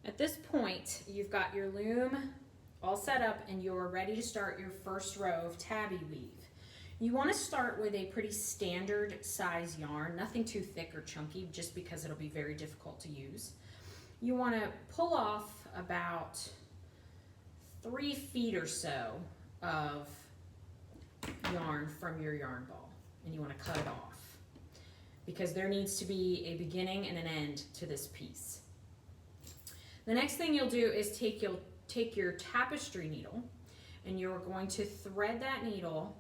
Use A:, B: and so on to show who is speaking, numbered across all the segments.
A: At this point, you've got your loom all set up and you're ready to start your first row of tabby weave. You want to start with a pretty standard size yarn, nothing too thick or chunky, just because it'll be very difficult to use. You want to pull off about 3 feet or so of yarn from your yarn ball, and you want to cut it off because there needs to be a beginning and an end to this piece. The next thing you'll do is take your tapestry needle and you're going to thread that needle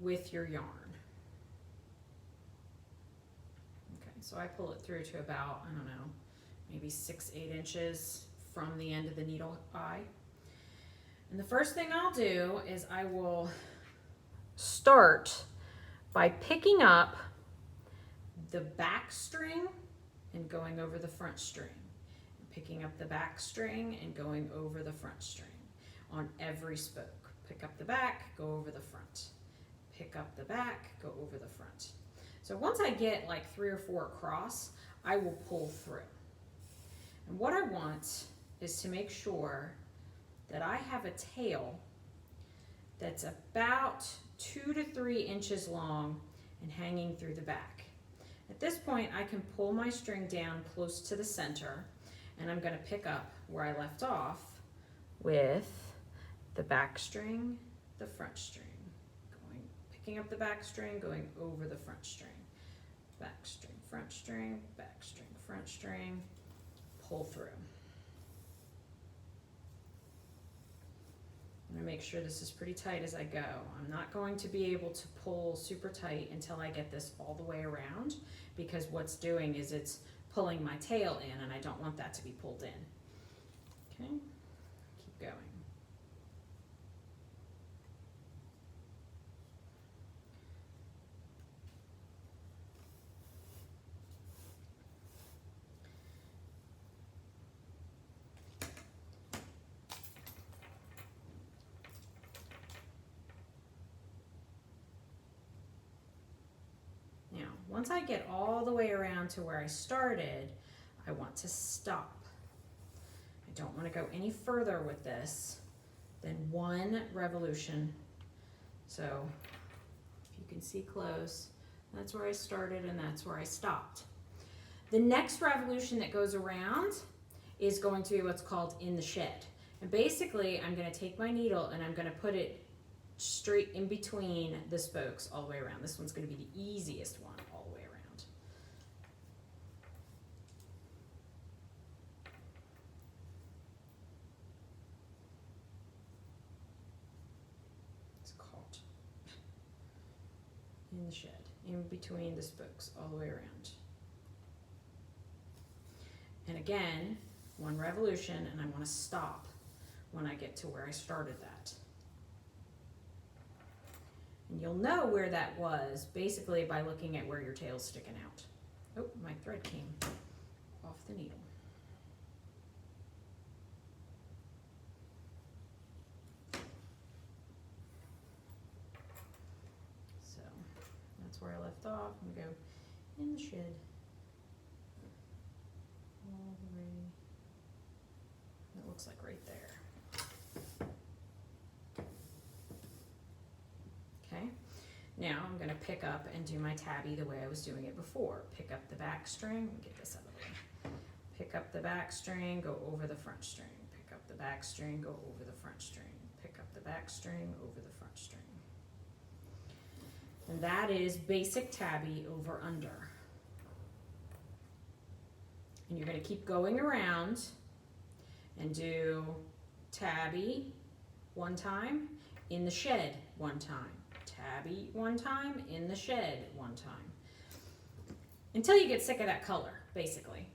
A: with your yarn. Okay, so I pull it through to about, I don't know, maybe 6-8 inches from the end of the needle eye. And the first thing I'll do is I will start by picking up the back string and going over the front string. Picking up the back string and going over the front string on every spoke. Pick up the back, go over the front. Pick up the back, go over the front. So once I get like 3 or 4 across, I will pull through. And what I want is to make sure that I have a tail that's about 2 to 3 inches long and hanging through the back. At this point, I can pull my string down close to the center, and I'm going to pick up where I left off with the back string, the front string, picking up the back string, going over the front string, back string, front string, back string, front string, pull through. I'm going to make sure this is pretty tight as I go. I'm not going to be able to pull super tight until I get this all the way around, because what's doing is it's pulling my tail in, and I don't want that to be pulled in. Okay, keep going. Once I get all the way around to where I started, I want to stop. I don't want to go any further with this than 1 revolution. So if you can see close, that's where I started and that's where I stopped. The next revolution that goes around is going to be what's called in the shed. And basically, I'm going to take my needle and I'm going to put it straight in between the spokes all the way around. This one's going to be the easiest one all the way around. It's caught in the shed, in between the spokes all the way around. And again, 1 revolution, and I want to stop when I get to where I started that. And you'll know where that was basically by looking at where your tail's sticking out. Oh, my thread came off the needle. So that's where I left off. I'm going to go in the shed all the way. It looks like right there. Now I'm going to pick up and do my tabby the way I was doing it before. Pick up the back string, get this out of the way. Pick up the back string, go over the front string. Pick up the back string, go over the front string. Pick up the back string, over the front string. And that is basic tabby over under. And you're going to keep going around and do tabby 1 time, in the shed 1 time. Tabby 1 time, in the shed 1 time. Until you get sick of that color, basically.